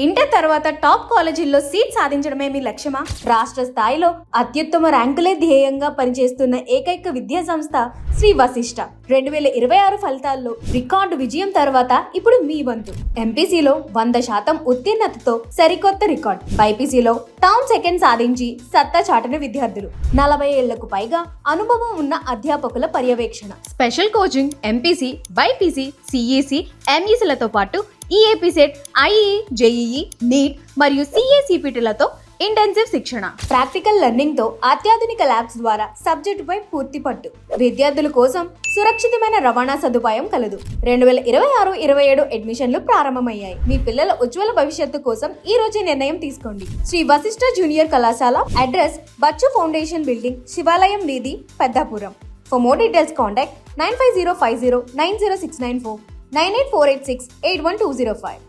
Inter తర్వాత top కాలేజీల్లో seat సాధించడమే మీ లక్ష్యమా? రాష్ట్ర స్థాయిలో అత్యుత్తమ ర్యాంకులే ధ్యేయంగా పనిచేస్తున్న ఏకైక విద్యా సంస్థ శ్రీ వశిష్ట 2026 ఫలితాల్లో రికార్డు విజయం తర్వాత ఇప్పుడు మీ వంతు. ఎంపీసీలో 100% ఉత్తీర్ణతతో సరికొత్త రికార్డ్, బైపీసీలో టౌన్ సెకండ్ సాధించి సత్తా చాటిన విద్యార్థులు, 40 ఏళ్లకు పైగా అనుభవం ఉన్న అధ్యాపకుల పర్యవేక్షణ, special coaching, MPC, BiPC, CEC, ఎంఈసీలతో పాటు EAPCET, IE, JEE, NEET మరియు సిఏసిపిటీలతో ఇంటెన్సివ్ శిక్షణ, ప్రాక్టికల్ లెర్నింగ్ తో అత్యాధునిక ల్యాబ్స్ ద్వారా సబ్జెక్టుపై పూర్తి పట్టు. విద్యార్థుల కోసం సురక్షితమైన రవాణా సదుపాయం కలదు. 2026-27 అడ్మిషన్లు ప్రారంభమయ్యాయి. మీ పిల్లల ఉజ్వల భవిష్యత్తు కోసం ఈ రోజే నిర్ణయం తీసుకోండి. శ్రీ వశిష్ఠ జూనియర్ కళాశాల, అడ్రస్ బచ్చు ఫౌండేషన్ బిల్డింగ్, శివాలయం వీధి, Peddapuram. For more details contact 9505090694, 98486 81205.